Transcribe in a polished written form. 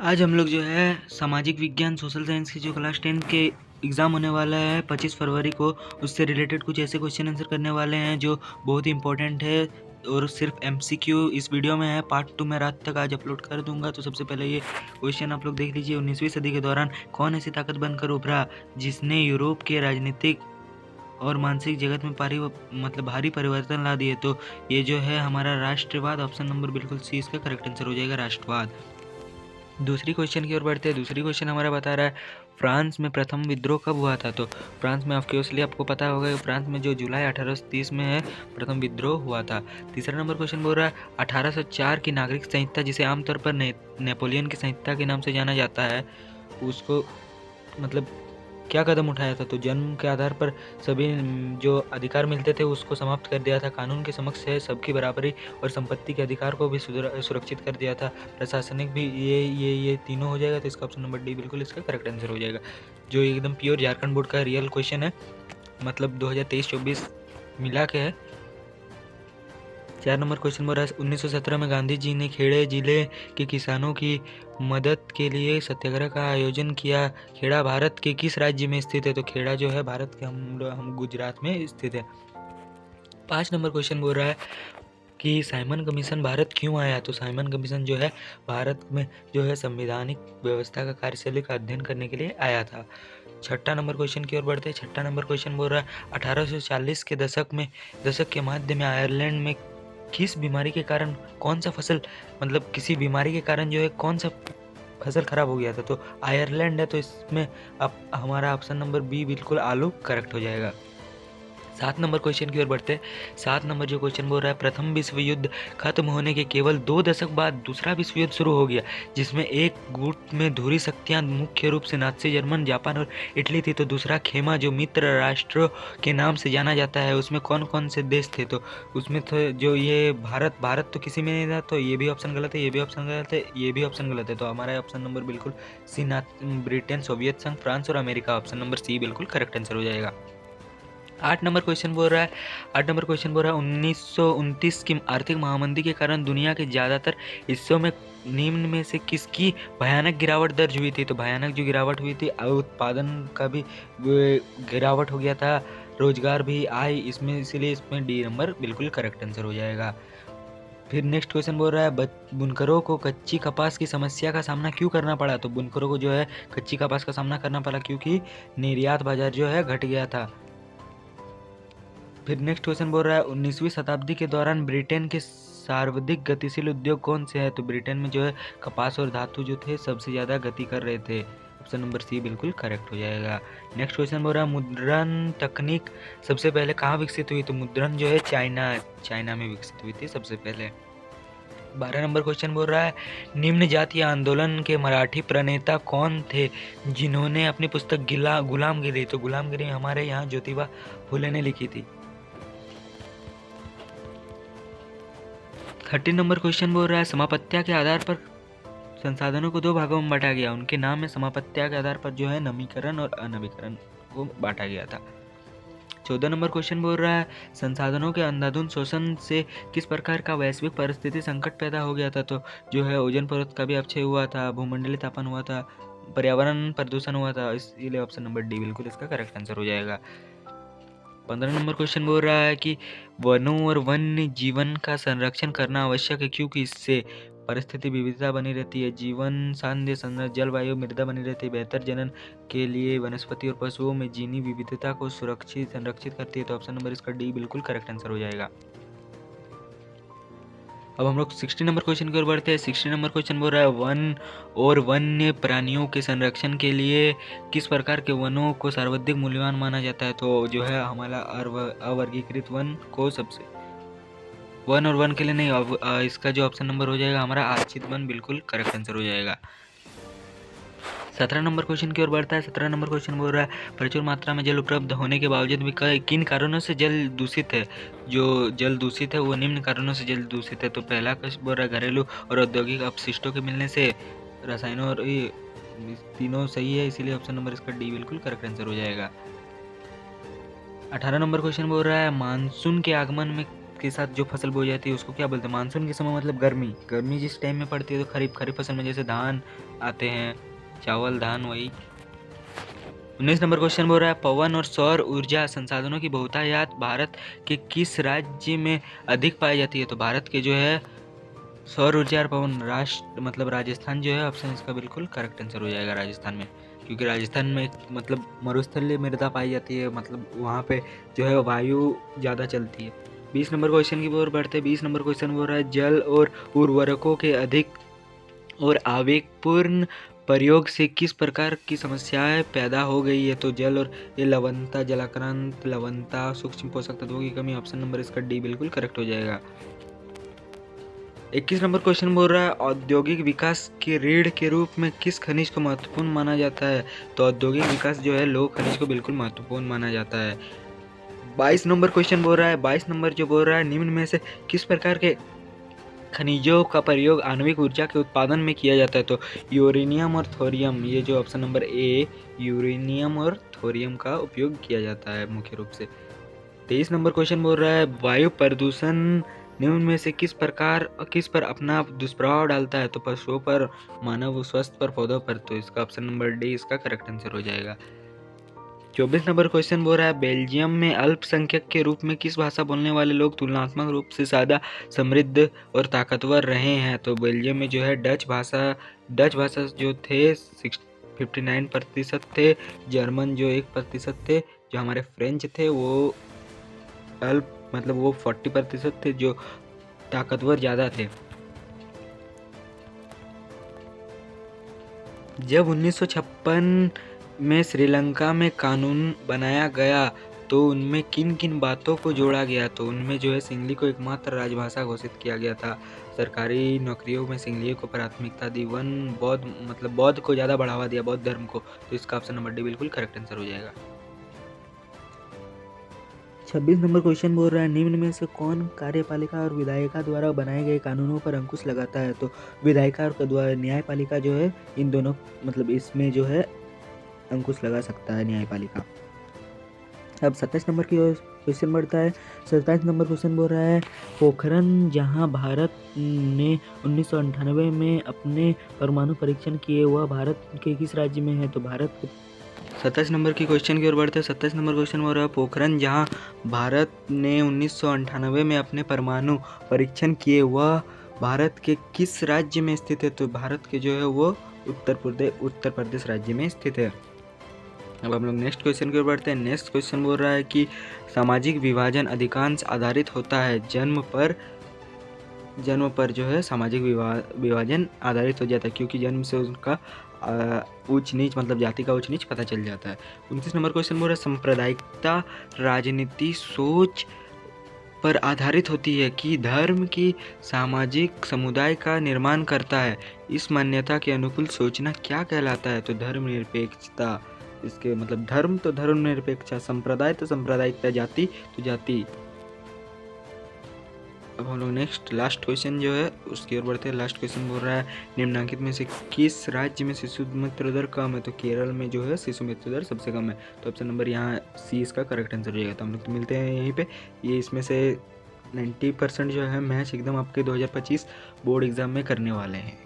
आज हम लोग जो है सामाजिक विज्ञान सोशल साइंस की जो क्लास 10 के एग्ज़ाम होने वाला है 25 फरवरी को, उससे रिलेटेड कुछ ऐसे क्वेश्चन आंसर करने वाले हैं जो बहुत ही इंपॉर्टेंट है और सिर्फ एमसीक्यू इस वीडियो में है। पार्ट 2 मैं रात तक आज अपलोड कर दूंगा। तो सबसे पहले ये क्वेश्चन आप लोग देख लीजिए। 19वीं सदी के दौरान कौन ऐसी ताकत बनकर उभरा जिसने यूरोप के राजनीतिक और मानसिक जगत में भारी परिवर्तन ला दिए? तो ये जो है हमारा राष्ट्रवाद। ऑप्शन नंबर बिल्कुल सी इसका करेक्ट आंसर हो जाएगा, राष्ट्रवाद। दूसरी क्वेश्चन की ओर बढ़ते हैं। दूसरी क्वेश्चन हमारा बता रहा है फ्रांस में प्रथम विद्रोह कब हुआ था? तो फ्रांस में ऑब्वियसली आपको पता होगा कि फ्रांस में जो जुलाई 1830 में है प्रथम विद्रोह हुआ था। तीसरा नंबर क्वेश्चन बोल रहा है 1804 की नागरिक संहिता, जिसे आमतौर पर नेपोलियन की संहिता के नाम से जाना जाता है, उसको क्या कदम उठाया था? तो जन्म के आधार पर सभी जो अधिकार मिलते थे उसको समाप्त कर दिया था। कानून के समक्ष है सबकी बराबरी और संपत्ति के अधिकार को भी सुरक्षित कर दिया था। प्रशासनिक भी ये तीनों हो जाएगा। तो इसका ऑप्शन नंबर डी बिल्कुल इसका करेक्ट आंसर हो जाएगा, जो एकदम प्योर झारखंड बोर्ड का रियल क्वेश्चन है, 2023-24 मिला के है। 4 नंबर क्वेश्चन बोल रहा है 1917 में गांधी जी ने खेड़े जिले के किसानों की मदद के लिए सत्याग्रह का आयोजन किया। खेड़ा भारत के किस राज्य में स्थित है? तो खेड़ा जो है भारत के हम गुजरात में स्थित है। 5 नंबर क्वेश्चन बोल रहा है कि साइमन कमीशन भारत क्यों आया? तो साइमन कमीशन जो है भारत में जो है संवैधानिक व्यवस्था का कार्यशैली का अध्ययन करने के लिए आया था। 6 नंबर क्वेश्चन की ओर बढ़ते हैं। 6 नंबर क्वेश्चन बोल रहा है 1840 के दशक के मध्य में आयरलैंड में किस बीमारी के कारण कौन सा फसल किसी बीमारी के कारण जो है कौन सा फसल खराब हो गया था? तो आयरलैंड है, तो इसमें अब हमारा ऑप्शन नंबर बी बिल्कुल आलू करेक्ट हो जाएगा। 7 नंबर क्वेश्चन की ओर बढ़ते हैं। 7 नंबर जो क्वेश्चन बोल रहा है प्रथम विश्व युद्ध खत्म होने के केवल 2 दशक बाद दूसरा विश्व युद्ध शुरू हो गया, जिसमें एक गुट में धुरी शक्तियां मुख्य रूप से नाज़ी जर्मन, जापान और इटली थी। तो दूसरा खेमा जो मित्र राष्ट्रों के नाम से जाना जाता है, उसमें कौन कौन से देश थे? तो उसमें तो जो ये भारत तो किसी में नहीं था, तो ये भी ऑप्शन गलत है, ये भी ऑप्शन गलत है, ये भी ऑप्शन गलत है। तो हमारा ऑप्शन नंबर बिल्कुल सी, ब्रिटेन, सोवियत संघ, फ्रांस और अमेरिका। ऑप्शन नंबर सी बिल्कुल करेक्ट आंसर हो जाएगा। 8 नंबर क्वेश्चन बोल रहा है 1929 की आर्थिक महामंदी के कारण दुनिया के ज़्यादातर हिस्सों में निम्न में से किसकी भयानक गिरावट दर्ज हुई थी? तो भयानक जो गिरावट हुई थी, उत्पादन का भी गिरावट हो गया था, रोजगार भी आए इसमें, इसीलिए इसमें डी नंबर बिल्कुल करेक्ट आंसर हो जाएगा। फिर नेक्स्ट क्वेश्चन बोल रहा है बुनकरों को कच्ची कपास की समस्या का सामना क्यों करना पड़ा? तो बुनकरों को जो है कच्ची कपास का सामना करना पड़ा क्योंकि निर्यात बाजार जो है घट गया था। फिर नेक्स्ट क्वेश्चन बोल रहा है 19वीं शताब्दी के दौरान ब्रिटेन के सर्वाधिक गतिशील उद्योग कौन से हैं? तो ब्रिटेन में जो है कपास और धातु जो थे सबसे ज़्यादा गति कर रहे थे। ऑप्शन नंबर सी बिल्कुल करेक्ट हो जाएगा। नेक्स्ट क्वेश्चन बोल रहा है मुद्रण तकनीक सबसे पहले कहाँ विकसित हुई? तो मुद्रण जो है चाइना में विकसित हुई थी सबसे पहले। 12 नंबर क्वेश्चन बोल रहा है निम्न जातीय आंदोलन के मराठी प्रणेता कौन थे जिन्होंने अपनी पुस्तक गुलामगिरी, तो गुलामगिरी हमारे यहाँ ज्योतिबा फुले ने लिखी थी। 13 नंबर क्वेश्चन बोल रहा है समापत्तिया के आधार पर संसाधनों को 2 भागों में बांटा गया, उनके नाम में समापत्तिया के आधार पर जो है नवीकरण और अनवीकरण को बांटा गया था। 14 नंबर क्वेश्चन बोल रहा है संसाधनों के अंधाधुंध शोषण से किस प्रकार का वैश्विक परिस्थिति संकट पैदा हो गया था? तो जो है ओजोन परत का भी अपक्षय हुआ था, भूमंडलीय तापन हुआ था, पर्यावरण प्रदूषण हुआ था, इसलिए ऑप्शन नंबर डी बिल्कुल इसका करेक्ट आंसर हो जाएगा। 15 नंबर क्वेश्चन बोल रहा है कि वनों और वन्य जीवन का संरक्षण करना आवश्यक है क्योंकि इससे परिस्थिति विविधता बनी रहती है, जीवन सांध्य जलवायु मृदा बनी रहती है, बेहतर जनन के लिए वनस्पति और पशुओं में जीनी विविधता को संरक्षित करती है। तो ऑप्शन नंबर इसका डी बिल्कुल करेक्ट आंसर हो जाएगा। अब हम लोग 60 नंबर क्वेश्चन की ओर बढ़ते हैं। 60 नंबर क्वेश्चन बोल रहा है वन और वन्य प्राणियों के संरक्षण के लिए किस प्रकार के वनों को सर्वाधिक मूल्यवान माना जाता है? तो जो है हमारा अवर्गीकृत वन को सबसे वन और वन के लिए नहीं, इसका जो ऑप्शन नंबर हो जाएगा हमारा आश्रित वन बिल्कुल करेक्ट आंसर हो जाएगा। 17 नंबर क्वेश्चन की ओर बढ़ता है। 17 नंबर क्वेश्चन बोल रहा है प्रचुर मात्रा में जल उपलब्ध होने के बावजूद भी किन कारणों से जल दूषित है? जो जल दूषित है वो निम्न कारणों से जल दूषित है। तो पहला क्वेश्चन बोल रहा है घरेलू और औद्योगिक अपशिष्टों के मिलने से, रसायनों और तीनों सही है, इसीलिए ऑप्शन नंबर इसका डी बिल्कुल करेक्ट आंसर हो जाएगा। 18 नंबर क्वेश्चन बोल रहा है मानसून के आगमन में के साथ जो फसल बोई जाती है उसको क्या बोलते हैं? मानसून के समय मतलब गर्मी, गर्मी जिस टाइम में पड़ती है तो खरीफ फसल में जैसे धान आते हैं, चावल धान वही। 19 नंबर क्वेश्चन बोल रहा है पवन और सौर ऊर्जा संसाधनों की बहुतायत भारत के किस राज्य में अधिक पाई जाती है? तो भारत के जो है सौर ऊर्जा और पवन राष्ट्र मतलब राजस्थान जो है ऑप्शन इसका बिल्कुल करेक्ट आंसर हो जाएगा राजस्थान में, क्योंकि राजस्थान में मतलब मरुस्थलीय मृदा पाई जाती है, मतलब वहाँ पे जो है वायु ज़्यादा चलती है। 20 नंबर क्वेश्चन की ओर बढ़ते हैं। 20 नंबर क्वेश्चन बोल रहा है जल और उर्वरकों के अधिक और आवेगपूर्ण प्रयोग से किस प्रकार की समस्याएं पैदा हो गई है? तो जल और ये लवणता, जलाक्रांत, लवणता, सूक्ष्म पोषक तत्वों की कमी, ऑप्शन नंबर इसका डी बिल्कुल करेक्ट हो जाएगा। 21 नंबर क्वेश्चन बोल रहा है औद्योगिक विकास के रीढ़ के रूप में किस खनिज को महत्वपूर्ण माना जाता है? तो औद्योगिक विकास जो है लौह खनिज को बिल्कुल महत्वपूर्ण माना जाता है। 22 नंबर क्वेश्चन बोल रहा है 22 नंबर जो बोल रहा है निम्न में से किस प्रकार के खनिजों का प्रयोग आणविक ऊर्जा के उत्पादन में किया जाता है? तो यूरेनियम और थोरियम, ये जो ऑप्शन नंबर ए यूरेनियम और थोरियम का उपयोग किया जाता है मुख्य रूप से। 23 नंबर क्वेश्चन बोल रहा है वायु प्रदूषण निम्न में से किस पर अपना दुष्प्रभाव डालता है? तो पशुओं पर, मानव स्वास्थ्य पर, पौधों पर। तो इसका ऑप्शन नंबर डी इसका करेक्ट आंसर हो जाएगा। 24 नंबर क्वेश्चन बोल रहा है बेल्जियम में अल्पसंख्यक के रूप में किस भाषा बोलने वाले लोग तुलनात्मक रूप से ज़्यादा समृद्ध और ताकतवर रहे हैं? तो बेल्जियम में जो है डच भाषा जो थे 59% थे, जर्मन जो 1% थे, जो हमारे फ्रेंच थे वो मतलब वो 40% थे, जो ताकतवर ज़्यादा थे। जब 1956 में श्रीलंका में कानून बनाया गया तो उनमें किन किन बातों को जोड़ा गया? तो उनमें जो है सिंहली को एकमात्र राजभाषा घोषित किया गया था, सरकारी नौकरियों में सिंहली को प्राथमिकता दी, बौद्ध को ज़्यादा बढ़ावा दिया, बौद्ध धर्म को। तो इसका ऑप्शन नंबर डी बिल्कुल करेक्ट आंसर हो जाएगा। 26 नंबर क्वेश्चन बोल रहा है निम्न में से कौन कार्यपालिका और विधायिका द्वारा बनाए गए कानूनों पर अंकुश लगाता है? तो विधायिका और न्यायपालिका जो है इन दोनों मतलब इसमें जो है अंकुश लगा सकता है न्यायपालिका। अब 27 नंबर की क्वेश्चन बढ़ता है। 27 नंबर क्वेश्चन बोल रहा है पोखरण जहां भारत ने 1998 में अपने परमाणु परीक्षण किए वह भारत के किस राज्य में है? तो भारत 27 नंबर की क्वेश्चन की ओर बढ़ते हैं। 27 नंबर क्वेश्चन बोल रहा है पोखरण जहां भारत ने 1998 में अपने परमाणु परीक्षण किए वह भारत के किस राज्य में स्थित है? तो भारत के जो है वो उत्तर प्रदेश राज्य में स्थित है। अब हम लोग नेक्स्ट क्वेश्चन की ओर बढ़ते हैं। नेक्स्ट क्वेश्चन बोल रहा है कि सामाजिक विभाजन अधिकांश आधारित होता है जन्म पर जो है सामाजिक विभाजन आधारित हो जाता है, क्योंकि जन्म से उनका ऊंच नीच मतलब जाति का ऊंच नीच पता चल जाता है। 29 नंबर क्वेश्चन बोल रहा है सांप्रदायिकता राजनीति सोच पर आधारित होती है कि धर्म की सामाजिक समुदाय का निर्माण करता है। इस मान्यता के अनुकूल सोचना क्या कहलाता है? तो धर्मनिरपेक्षता, इसके मतलब धर्म तो धर्मनिरपेक्षता, संप्रदाय तो सांप्रदायिकता, जाति तो जाति। अब हम लोग नेक्स्ट लास्ट क्वेश्चन जो है उसकी ओर बढ़ते हैं। लास्ट क्वेश्चन बोल रहा है निम्नलिखित में से किस राज्य में शिशु मृत्यु दर कम है? तो केरल में जो है शिशु मृत्यु दर सबसे कम है। तो ऑप्शन नंबर यहाँ सी इसका करेक्ट आंसर हो जाएगा। तो हम लोग तो मिलते हैं यहीं पे। ये इसमें से 90% जो है मैच एकदम आपके 2025 बोर्ड एग्जाम में करने वाले हैं।